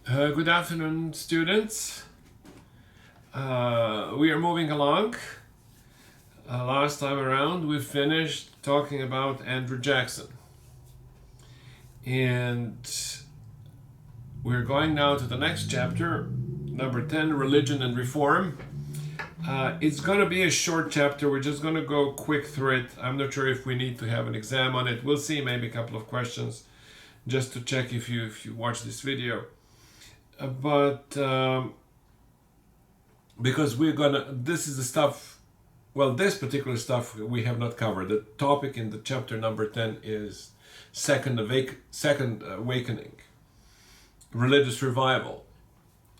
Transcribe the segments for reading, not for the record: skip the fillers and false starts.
Good afternoon, students. We are moving along. Last time around, we finished talking about Andrew Jackson. And we're going now to the next chapter, number 10, Religion and Reform. It's going to be a short chapter. We're just going to go quick through it. I'm not sure if we need to have an exam on it. We'll see, maybe a couple of questions just to check if you watch this video. Because this is the stuff, this particular stuff we have not covered. The topic in the chapter number 10 is second awakening, religious revival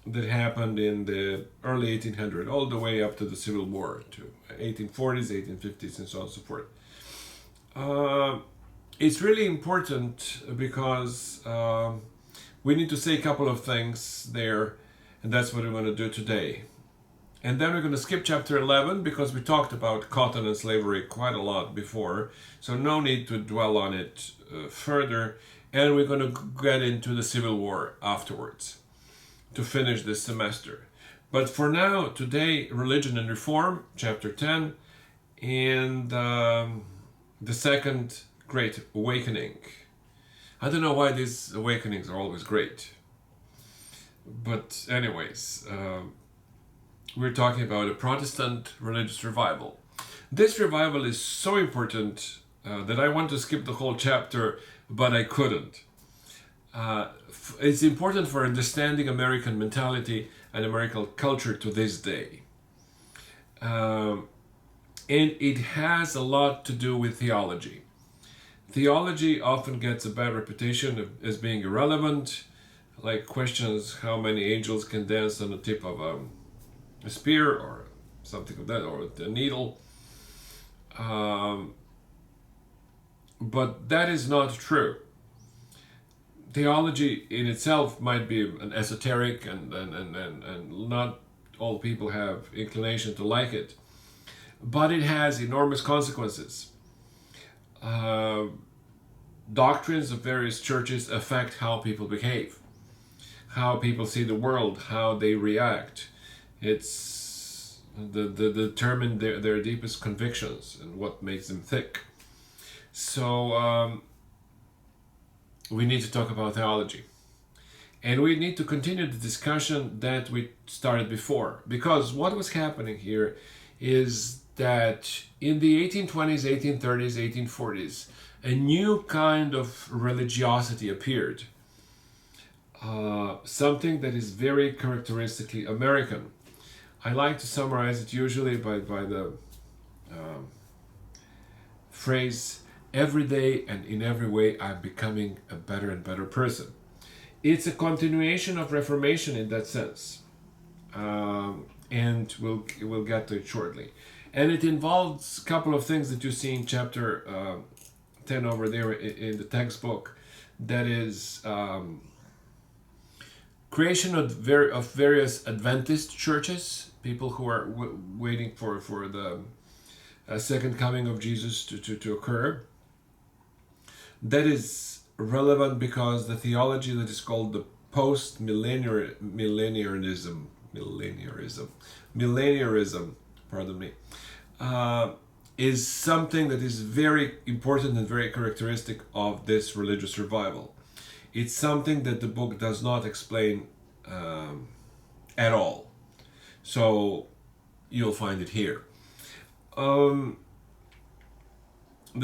that happened in the early 1800s, all the way up to the Civil War, to 1840s, 1850s, and so on and so forth. It's really important because we need to say a couple of things there, and that's what we're going to do today. And then we're going to skip chapter 11 because we talked about cotton and slavery quite a lot before, so no need to dwell on it further. And we're going to get into the Civil War afterwards to finish this semester. But for now, today, Religion and Reform, chapter 10, and the Second Great Awakening. I don't know why these awakenings are always great. But anyways, we're talking about a Protestant religious revival. This revival is so important that I want to skip the whole chapter, but I couldn't. It's important for understanding American mentality and American culture to this day. And it has a lot to do with theology. Theology often gets a bad reputation as being irrelevant, like questions how many angels can dance on the tip of a spear or something like that, or a needle. But that is not true. Theology in itself might be an esoteric, and not all people have inclination to like it, but it has enormous consequences. Doctrines of various churches affect how people behave, how people see the world, how they react. It's determine their deepest convictions and what makes them tick. So we need to talk about theology. And we need to continue the discussion that we started before. Because what was happening here is that in the 1820s, 1830s, 1840s, a new kind of religiosity appeared. Something that is very characteristically American. I like to summarize it usually by the phrase, every day and in every way I'm becoming a better and better person. It's a continuation of Reformation in that sense. And we'll get to it shortly. And it involves a couple of things that you see in chapter 10 over there in the textbook. That is creation of various Adventist churches, people who are waiting for the second coming of Jesus to occur. That is relevant because the theology that is called the Postmillenarianism, is something that is very important and very characteristic of this religious revival. It's something that the book does not explain at all. So you'll find it here. The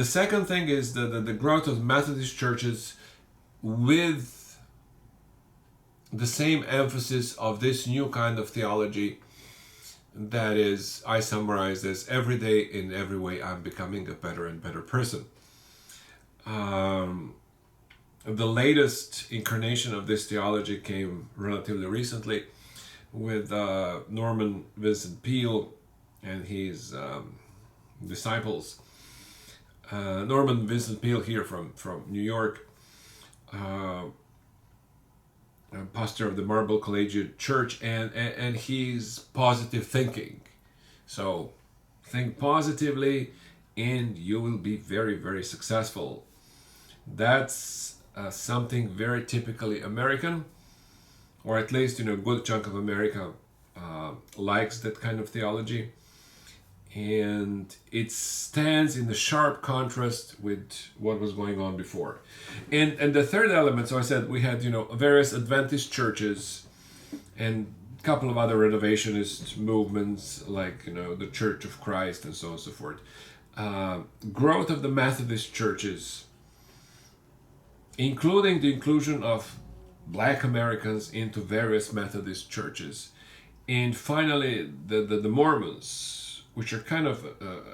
second thing is the growth of Methodist churches with the same emphasis of this new kind of theology that is, I summarize as every day in every way I'm becoming a better and better person. The latest incarnation of this theology came relatively recently with Norman Vincent Peale and his disciples. Norman Vincent Peale here from New York, pastor of the Marble Collegiate Church, and he's positive thinking. So think positively and you will be very, very successful. That's something very typically American. or at least a good chunk of America likes that kind of theology, and it stands in the sharp contrast with what was going on before. And the third element, so I said we had various Adventist churches and a couple of other renovationist movements like the Church of Christ and so on and so forth. Growth of the Methodist churches, including the inclusion of Black Americans into various Methodist churches, and finally the Mormons, which are kind of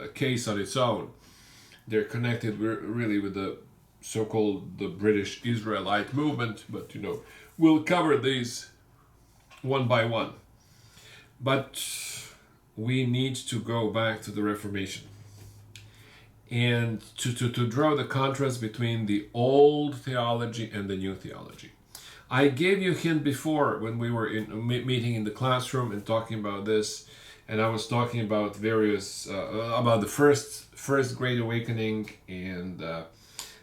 a case on its own. They're connected really with the so-called the British Israelite movement, but we'll cover these one by one. But we need to go back to the Reformation and to draw the contrast between the old theology and the new theology. I gave you a hint before when we were meeting in the classroom and talking about this, and I was talking about various about the first Great Awakening and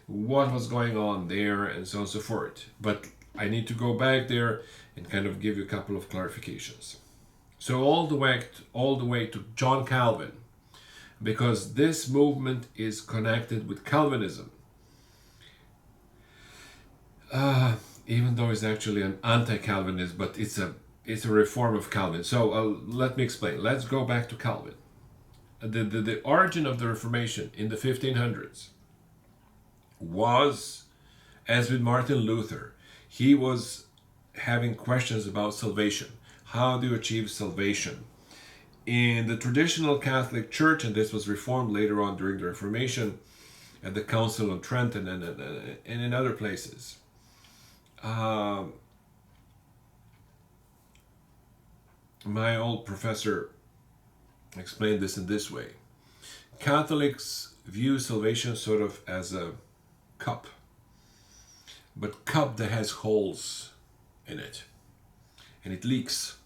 what was going on there and so on and so forth. But I need to go back there and kind of give you a couple of clarifications. So all the way to John Calvin, because this movement is connected with Calvinism. Even though it's actually an anti-Calvinist, but it's a reform of Calvin. So let me explain. Let's go back to Calvin. The origin of the Reformation in the 1500s was, as with Martin Luther, he was having questions about salvation. How do you achieve salvation? In the traditional Catholic Church, and this was reformed later on during the Reformation at the Council of Trent and in other places. My old professor explained this in this way. Catholics view salvation sort of as a cup, but cup that has holes in it, and it leaks.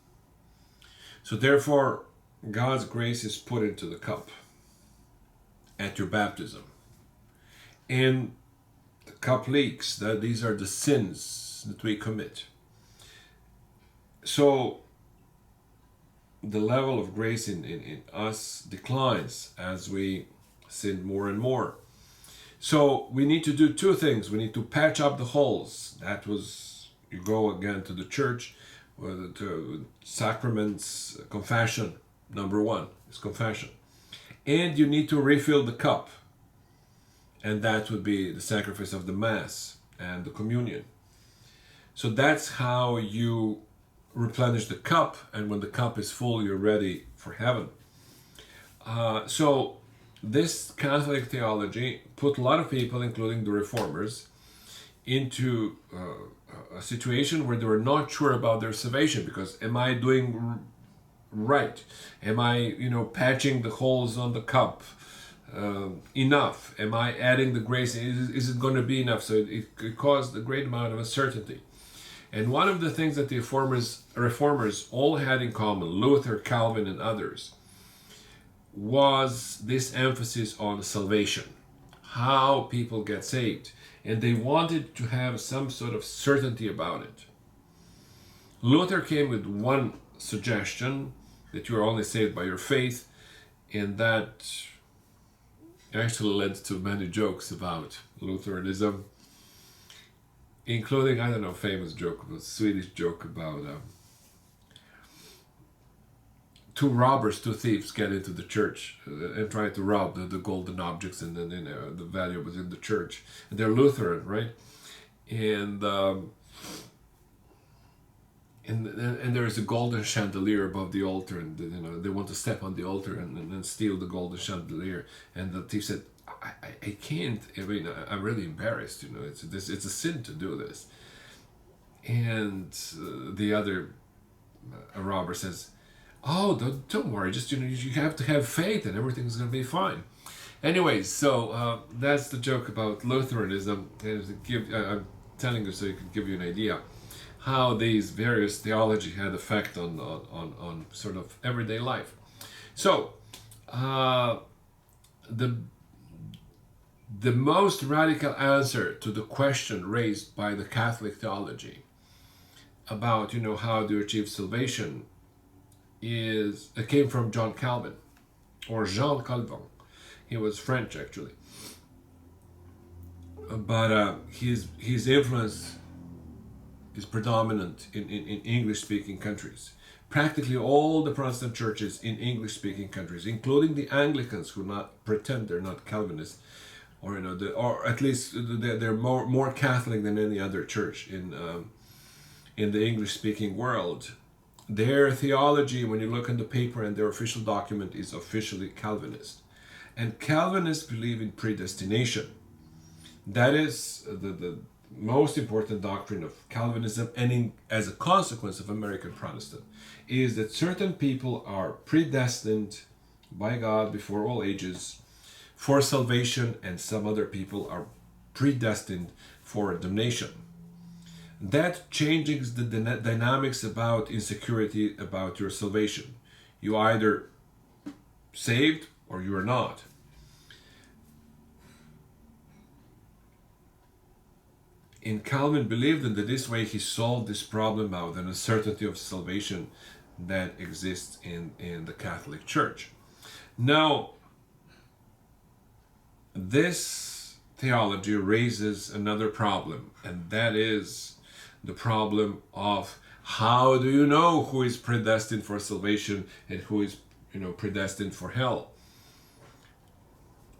So therefore, God's grace is put into the cup at your baptism. And the cup leaks. That these are the sins that we commit. So the level of grace in us declines as we sin more and more. So we need to do two things. We need to patch up the holes. That was, you go again to the church, to sacraments, confession. Number one is confession. And you need to refill the cup. And that would be the sacrifice of the Mass and the communion. So that's how you replenish the cup, and when the cup is full, you're ready for heaven. So this Catholic theology put a lot of people, including the Reformers, into a situation where they were not sure about their salvation, because am I doing right? Am I, patching the holes on the cup enough? Am I adding the grace? Is it going to be enough? So it caused a great amount of uncertainty. And one of the things that the reformers all had in common, Luther, Calvin, and others, was this emphasis on salvation, how people get saved. And they wanted to have some sort of certainty about it. Luther came with one suggestion, that you are only saved by your faith, and that actually led to many jokes about Lutheranism, including, famous joke, a Swedish joke about two thieves get into the church and try to rob the golden objects and then the valuables in the church. And they're Lutheran, right? And there is a golden chandelier above the altar, and they want to step on the altar and steal the golden chandelier. And the thief said, I can't. I'm really embarrassed. It's a sin to do this. And the other robber says, "Oh, don't worry. Just you have to have faith, and everything's going to be fine." Anyways, so that's the joke about Lutheranism. And I'm telling you so you can give you an idea how these various theology had effect on sort of everyday life. So the most radical answer to the question raised by the Catholic theology about how to achieve salvation is it came from John Calvin, or Jean Calvin. He was French actually, but his influence is predominant in English-speaking countries. Practically all the Protestant churches in English-speaking countries, including the Anglicans, who not pretend they're not Calvinists, or or at least they're more Catholic than any other church in the English-speaking world. Their theology, when you look in the paper and their official document, is officially Calvinist. And Calvinists believe in predestination. That is the most important doctrine of Calvinism, and as a consequence of American Protestant, is that certain people are predestined by God before all ages for salvation, and some other people are predestined for damnation. That changes the dynamics about insecurity about your salvation. You either saved or you are not. And Calvin believed that this way he solved this problem about the uncertainty of salvation that exists in the Catholic Church. Now, this theology raises another problem, and that is the problem of how do you know who is predestined for salvation and who is predestined for hell?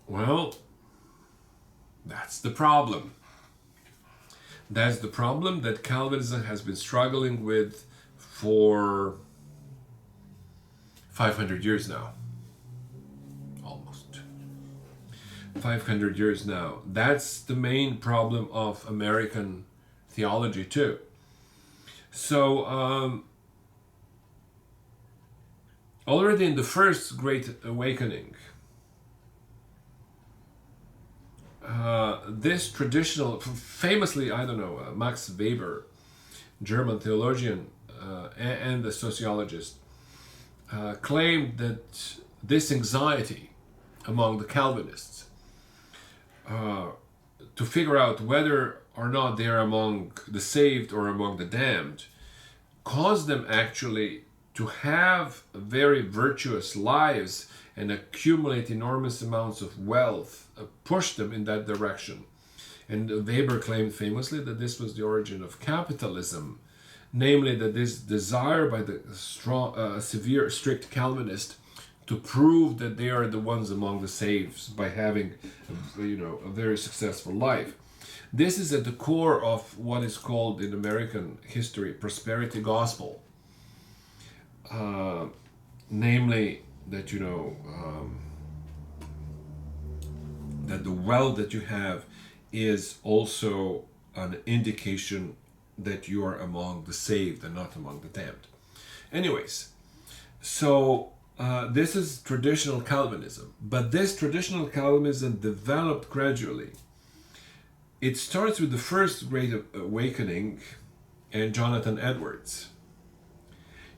Well, that's the problem. That's the problem that Calvinism has been struggling with for 500 years now. Almost 500 years now. That's the main problem of American theology too. So already in the first Great Awakening, this traditional, famously, Max Weber, German theologian and a sociologist, claimed that this anxiety among the Calvinists to figure out whether or not they are among the saved or among the damned caused them actually to have very virtuous lives and accumulate enormous amounts of wealth, push them in that direction. And Weber claimed famously that this was the origin of capitalism, namely that this desire by the strong, severe, strict Calvinist to prove that they are the ones among the saved by having, a very successful life. This is at the core of what is called in American history prosperity gospel, namely that that the wealth that you have is also an indication that you are among the saved and not among the damned. Anyways, so this is traditional Calvinism, but this traditional Calvinism developed gradually. It starts with the first Great Awakening and Jonathan Edwards.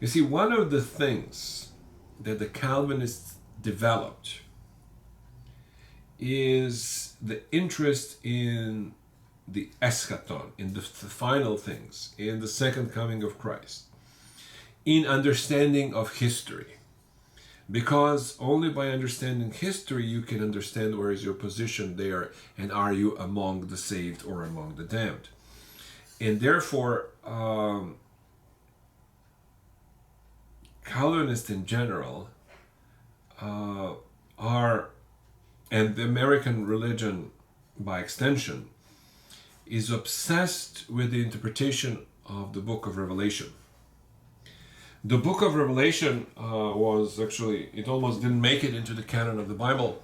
You see, one of the things that the Calvinists developed is the interest in the eschaton, in the final things, in the second coming of Christ, in understanding of history. Because only by understanding history you can understand where is your position there, and are you among the saved or among the damned. And therefore, Calvinists in general are, and the American religion by extension, is obsessed with the interpretation of the book of Revelation. The book of Revelation was actually, it almost didn't make it into the canon of the Bible.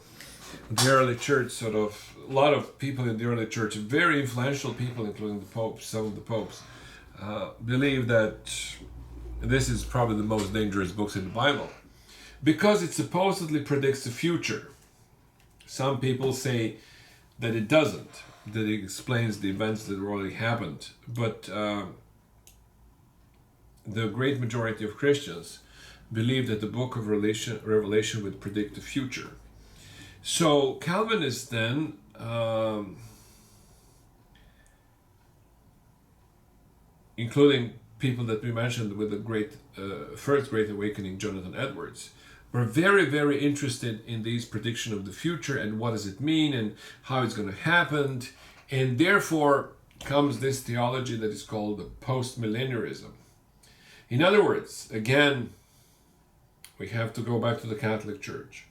The early church a lot of people in the early church, very influential people, including the popes, some of the popes, believe that this is probably the most dangerous books in the Bible because it supposedly predicts the future. Some people say that it doesn't, that it explains the events that already happened, but the great majority of Christians believe that the book of Revelation would predict the future. So Calvinists then including people that we mentioned with the first Great Awakening, Jonathan Edwards, were very, very interested in these prediction of the future and what does it mean and how it's going to happen. And therefore comes this theology that is called the Postmillenarianism. In other words, again, we have to go back to the Catholic Church.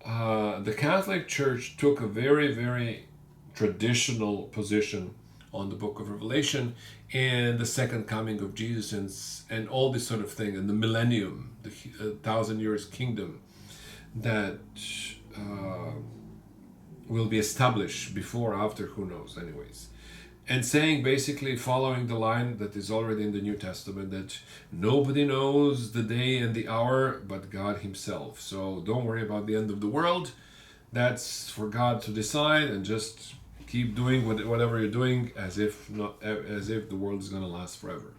The Catholic Church took a very, very traditional position on the book of Revelation and the second coming of Jesus and all this sort of thing, and the millennium, the 1,000 years kingdom that will be established before, after, who knows, anyways. And saying, basically following the line that is already in the New Testament, that nobody knows the day and the hour but God himself. So don't worry about the end of the world. That's for God to decide, and just keep doing whatever you're doing as if the world is going to last forever.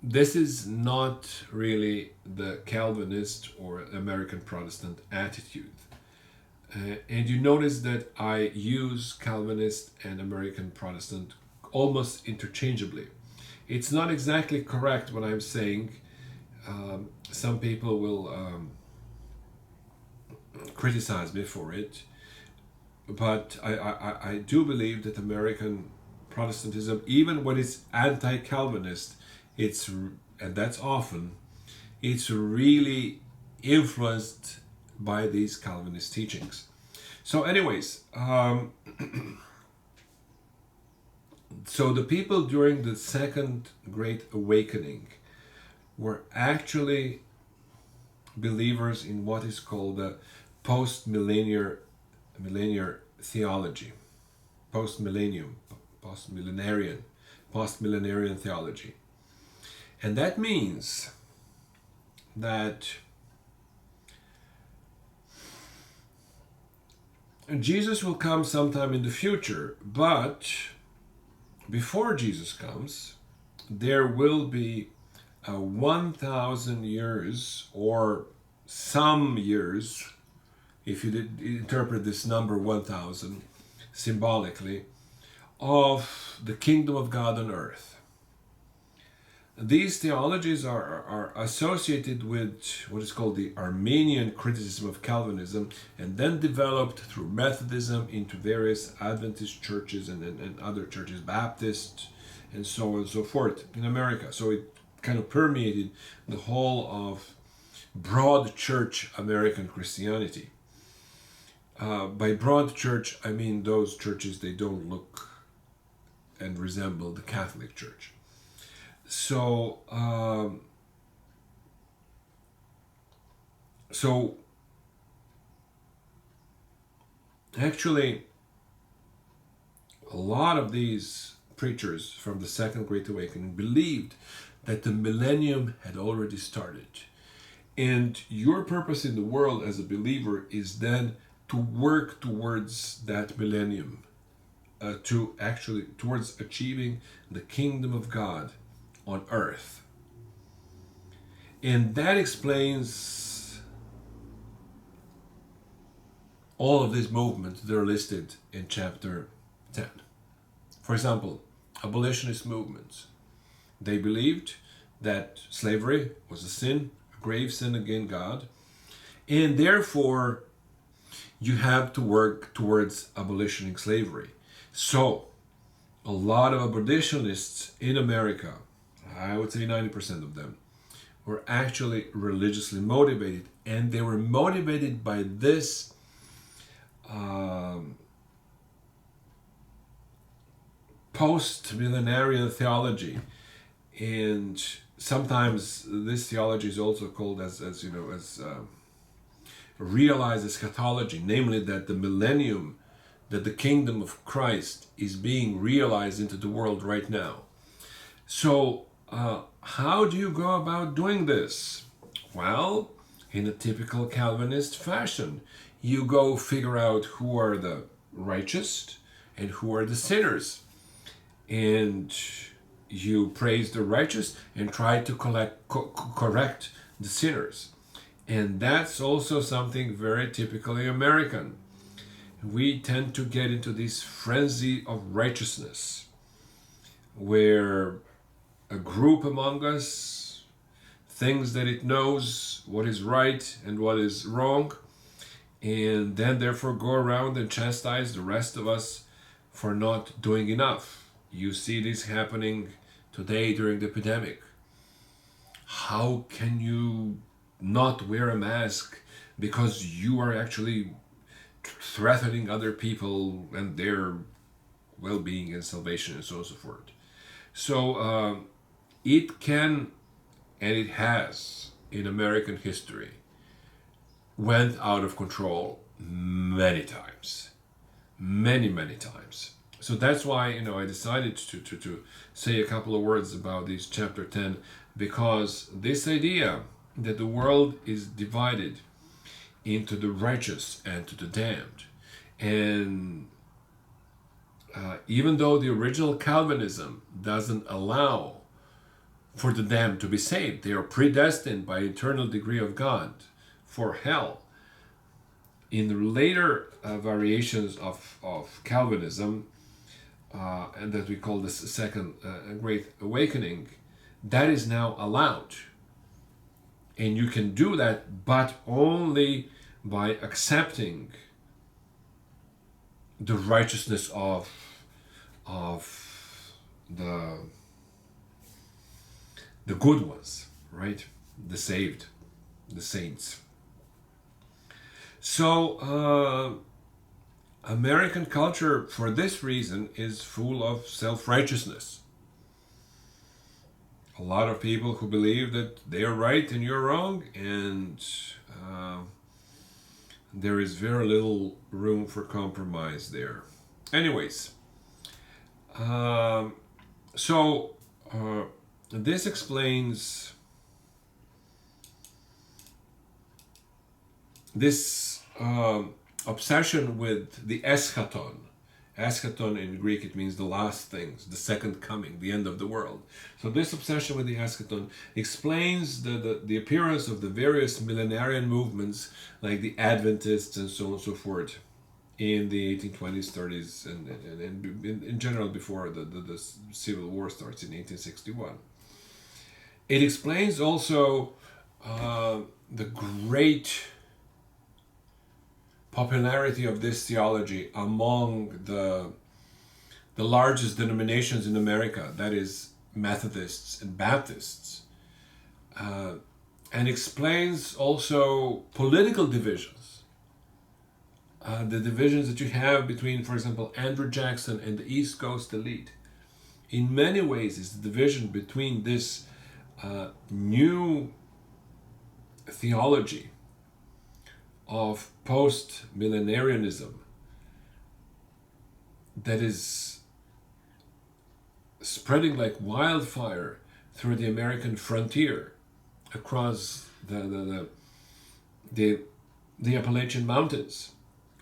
This is not really the Calvinist or American Protestant attitude. And you notice that I use Calvinist and American Protestant almost interchangeably. It's not exactly correct what I'm saying. Some people will criticize me for it, but I do believe that American Protestantism, even when it's anti-Calvinist, and that's often, it's really influenced by these Calvinist teachings. So anyways, so the people during the Second Great Awakening were actually believers in what is called the postmillennial theology, postmillenarian theology. And that means that Jesus will come sometime in the future, but before Jesus comes, there will be 1,000 years, or some years, if you interpret this number 1,000 symbolically, of the kingdom of God on earth. These theologies are associated with what is called the Armenian criticism of Calvinism, and then developed through Methodism into various Adventist churches and other churches, Baptist, and so on and so forth in America. So it kind of permeated the whole of broad church American Christianity. By broad church, I mean those churches, they don't look and resemble the Catholic Church. So, actually, a lot of these preachers from the Second Great Awakening believed that the millennium had already started. And your purpose in the world as a believer is then to work towards that millennium, towards achieving the kingdom of God on earth. And that explains all of these movements that are listed in chapter 10. For example, abolitionist movements. They believed that slavery was a sin, a grave sin against God, and therefore you have to work towards abolitioning slavery. So, a lot of abolitionists in America, I would say 90% of them, were actually religiously motivated, and they were motivated by this post-millenarian theology. And sometimes this theology is also called as realized eschatology, namely that the millennium, that the kingdom of Christ is being realized into the world right now. So how do you go about doing this? Well, in a typical Calvinist fashion, you go figure out who are the righteous and who are the sinners. And you praise the righteous and try to correct the sinners. And that's also something very typically American. We tend to get into this frenzy of righteousness. where a group among us thinks that it knows what is right and what is wrong, and then therefore go around and chastise the rest of us for not doing enough. You see this happening today during the epidemic. How can you not wear a mask because you are actually threatening other people and their well-being and salvation and so on and so forth? So it can, and it has in American history, went out of control many times, many times. So that's why I decided to say a couple of words about this chapter 10, because this idea that the world is divided into the righteous and to the damned, and even though the original Calvinism doesn't allow for the damned to be saved, they are predestined by eternal decree of God for hell. In the later variations of Calvinism, and that we call the Second Great Awakening, that is now allowed. And you can do that, but only by accepting the righteousness of the good ones, right? The saved, the saints. So American culture, for this reason, is full of self-righteousness. A lot of people who believe that they are right and you're wrong, and there is very little room for compromise there. Anyways, this explains this obsession with the eschaton. Eschaton in Greek, it means the last things, the second coming, the end of the world. So this obsession with the eschaton explains the appearance of the various millenarian movements, like the Adventists and so on and so forth, in the 1820s, 30s, and in general before the Civil War starts in 1861. It explains also the great popularity of this theology among the largest denominations in America, that is Methodists and Baptists, and explains also political divisions, the divisions that you have between, for example, Andrew Jackson and the East Coast elite. In many ways, it's the division between this new theology of postmillenarianism that is spreading like wildfire through the American frontier, across the Appalachian Mountains,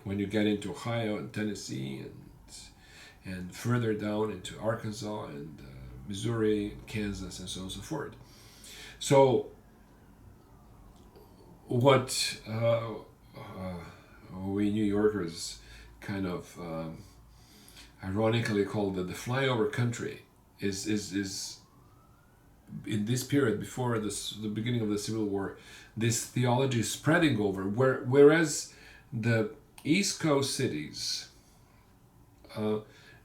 when you get into Ohio and Tennessee and further down into Arkansas and Missouri, Kansas, and so on and so forth. So what we New Yorkers kind of ironically call the flyover country is in this period before the beginning of the Civil War, this theology is spreading over, whereas the East Coast cities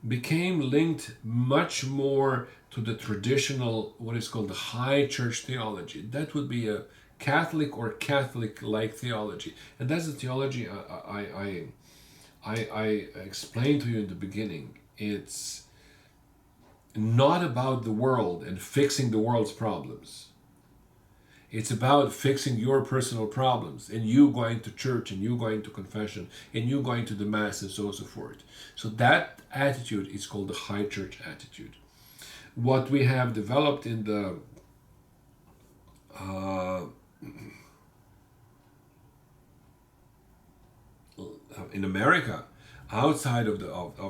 became linked much more to the traditional, what is called the high church theology. That would be a Catholic or Catholic-like theology, and that's the theology I explained to you in the beginning. It's not about the world and fixing the world's problems. It's about fixing your personal problems, and you going to church, and you going to confession, and you going to the mass, and so on and so forth. So that attitude is called the high church attitude. What we have developed in the in America, outside of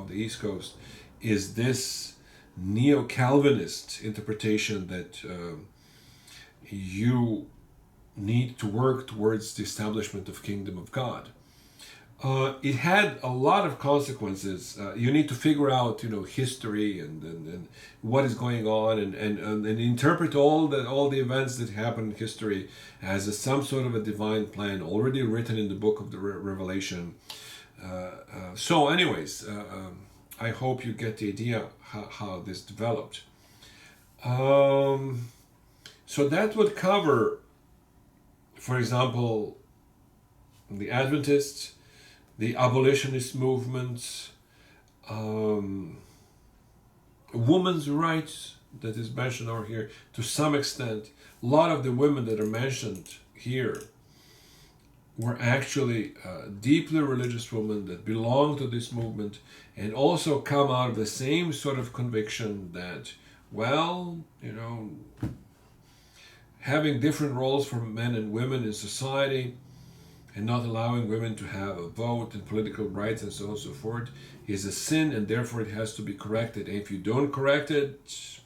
the East Coast, is this neo-Calvinist interpretation that you need to work towards the establishment of kingdom of God. It had a lot of consequences. You need to figure out, history and what is going on, and interpret all the events that happen in history as some sort of a divine plan already written in the book of the Revelation. I hope you get the idea how this developed. So that would cover, for example, the Adventists, the abolitionist movement, women's rights that is mentioned over here to some extent. A lot of the women that are mentioned here were actually deeply religious women that belong to this movement and also come out of the same sort of conviction that, having different roles for men and women in society and not allowing women to have a vote and political rights and so on and so forth is a sin, and therefore it has to be corrected. And if you don't correct it,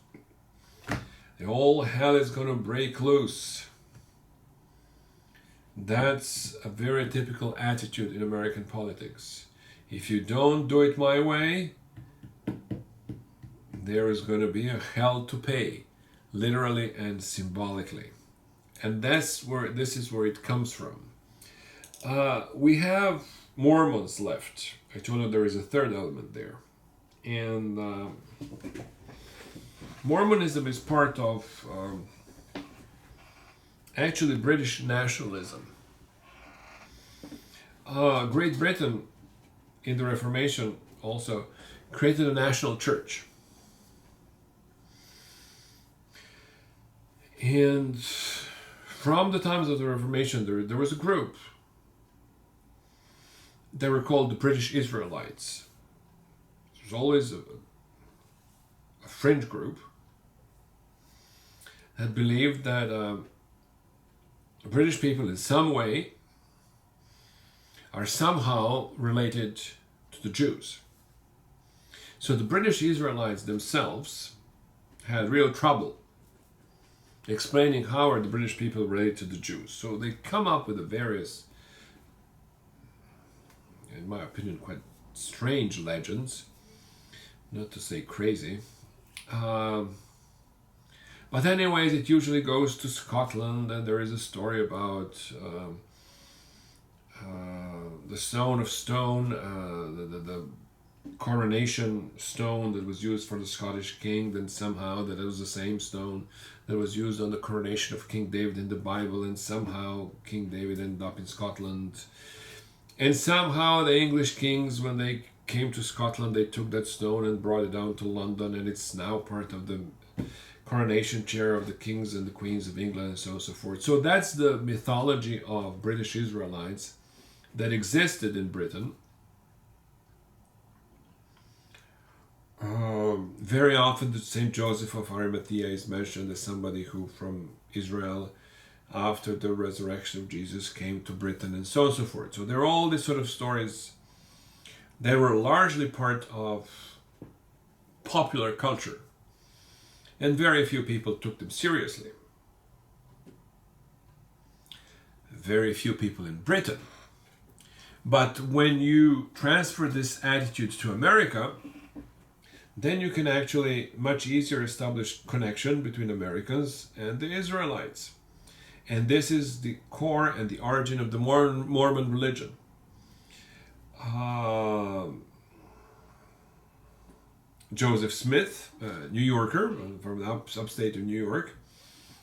the whole hell is going to break loose. That's a very typical attitude in American politics. If you don't do it my way, there is going to be a hell to pay, literally and symbolically. And this is where it comes from. We have Mormons left. I told you there is a third element there. And Mormonism is part of actually British nationalism. Great Britain, in the Reformation, also created a national church. And from the times of the Reformation, there was a group. They were called the British Israelites. It was always a fringe group that believed that British people in some way are somehow related to the Jews. So the British Israelites themselves had real trouble explaining how are the British people related to the Jews. So they come up with the various, in my opinion, quite strange legends, not to say crazy. But anyways, it usually goes to Scotland, and there is a story about the Stone of Stone, the coronation stone that was used for the Scottish king, then somehow that it was the same stone that was used on the coronation of King David in the Bible, and somehow King David ended up in Scotland. And somehow the English kings, when they came to Scotland, they took that stone and brought it down to London, and it's now part of the coronation chair of the kings and the queens of England, and so on and so forth. So that's the mythology of British Israelites that existed in Britain. Very often St. Joseph of Arimathea is mentioned as somebody who from Israel after the resurrection of Jesus came to Britain, and so on and so forth. So there are all these sort of stories. They were largely part of popular culture, and very few people took them seriously. Very few people in Britain. But when you transfer this attitude to America, then you can actually much easier establish connection between Americans and the Israelites. And this is the core and the origin of the Mormon religion. Joseph Smith, New Yorker, from the upstate of New York.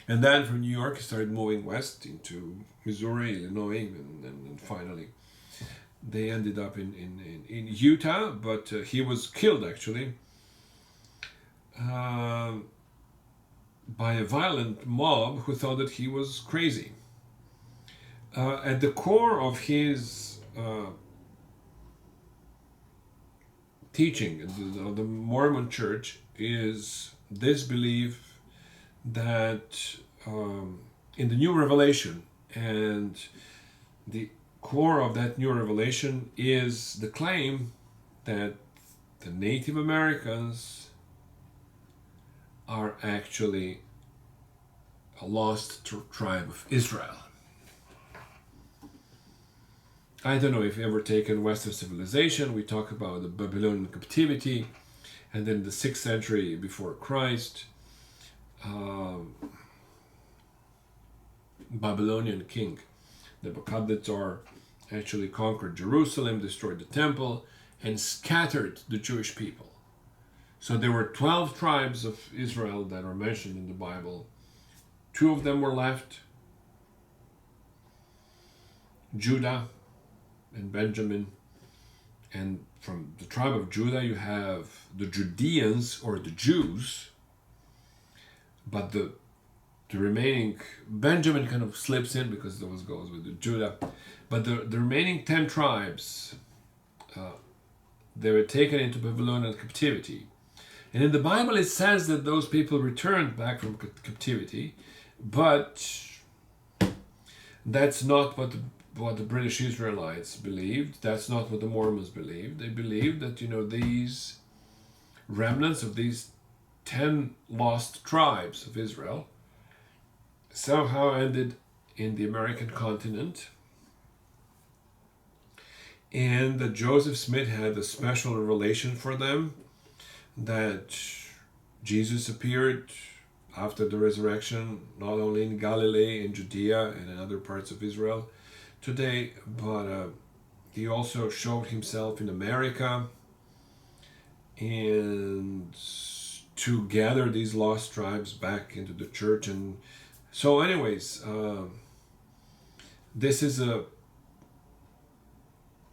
And then from New York, he started moving west into Missouri, Illinois, and finally they ended up in Utah, but he was killed actually by a violent mob who thought that he was crazy. At the core of his teaching of the Mormon Church is this belief that in the New Revelation, and the core of that New Revelation is the claim that the Native Americans are actually a lost tribe of Israel. I don't know if you ever taken Western civilization. We talk about the Babylonian captivity, and then the 6th century before Christ, Babylonian king Nebuchadnezzar actually conquered Jerusalem, destroyed the temple, and scattered the Jewish people. So there were 12 tribes of Israel that are mentioned in the Bible. 2 of them were left, Judah and Benjamin. And from the tribe of Judah you have the Judeans, or the Jews, but the remaining, Benjamin kind of slips in because those goes with the Judah, but the remaining 10 tribes, they were taken into Babylonian captivity. And in the Bible it says that those people returned back from captivity, but that's not what the British Israelites believed. That's not what the Mormons believed. They believed that, these remnants of these 10 lost tribes of Israel somehow ended in the American continent, and that Joseph Smith had a special revelation for them, that Jesus appeared after the resurrection, not only in Galilee, in Judea, and in other parts of Israel today, but he also showed himself in America, and to gather these lost tribes back into the church. And so anyways, this is a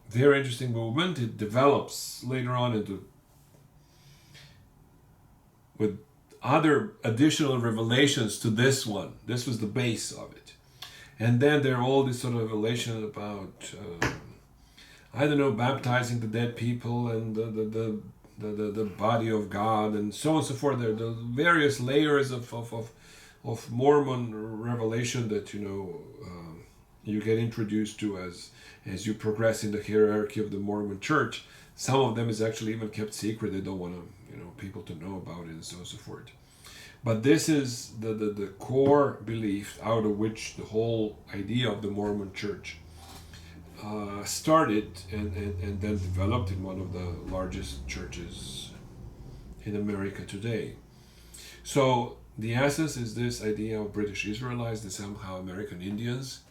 very interesting movement. It develops later on into with other additional revelations to this one. This was the base of it. And then there are all these sort of revelations about, baptizing the dead people and the body of God and so on and so forth. There are the various layers of Mormon revelation that, you get introduced to as you progress in the hierarchy of the Mormon church. Some of them is actually even kept secret. They don't want to, people to know about it and so on and so forth. But this is the core belief out of which the whole idea of the Mormon church started and then developed in one of the largest churches in America today. So the essence is this idea of British Israelites, the somehow American Indians,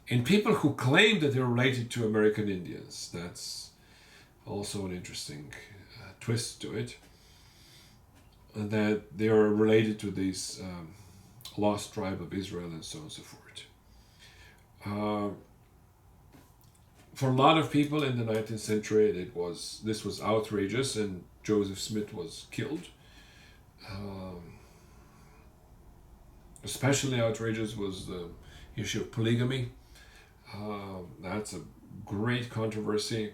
and people who claim that they're related to American Indians. That's also an interesting twist to it, that they are related to this lost tribe of Israel and so on and so forth. For a lot of people in the 19th century, this was outrageous, and Joseph Smith was killed. Especially outrageous was the issue of polygamy. That's a great controversy.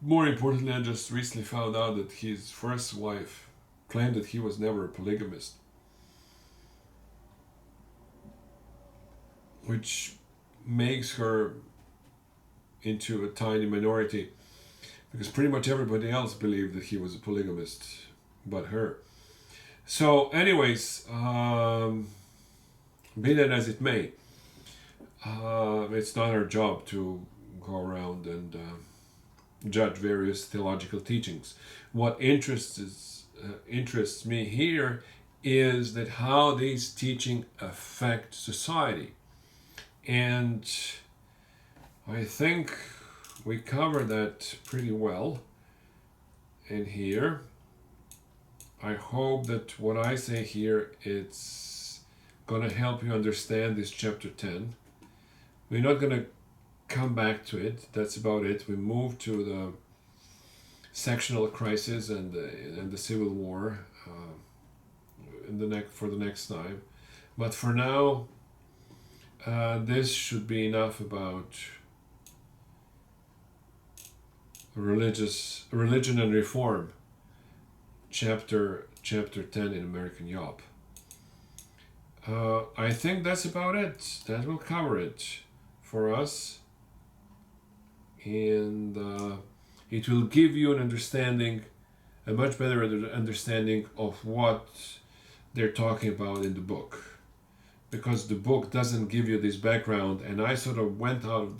More importantly, I just recently found out that his first wife claimed that he was never a polygamist, which makes her into a tiny minority, because pretty much everybody else believed that he was a polygamist but her. So anyways, be that as it may, it's not our job to go around and judge various theological teachings. What interests me here is that how these teachings affect society. And I think we cover that pretty well in here. I hope that what I say here, it's going to help you understand this chapter 10. We're not going to come back to it. That's about it. We move to the sectional crisis and the Civil War for the next time. But for now, this should be enough about religion and reform, chapter 10 in American Yop. I think that's about it. That will cover it for us. And it will give you an understanding, a much better understanding of what they're talking about in the book. because the book doesn't give you this background, and I sort of went out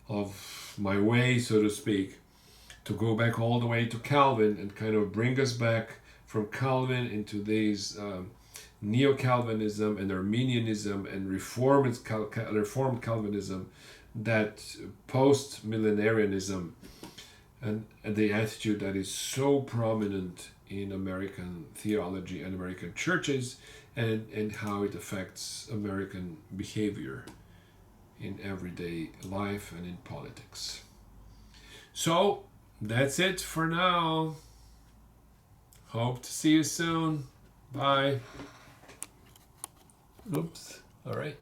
of my way, so to speak, to go back all the way to Calvin and kind of bring us back from Calvin into these neo-Calvinism and Arminianism and Reformed Calvinism, that post-millenarianism, and the attitude that is so prominent in American theology and American churches, and how it affects American behavior in everyday life and in politics. So that's it for now. Hope to see you soon. Bye. Oops. All right.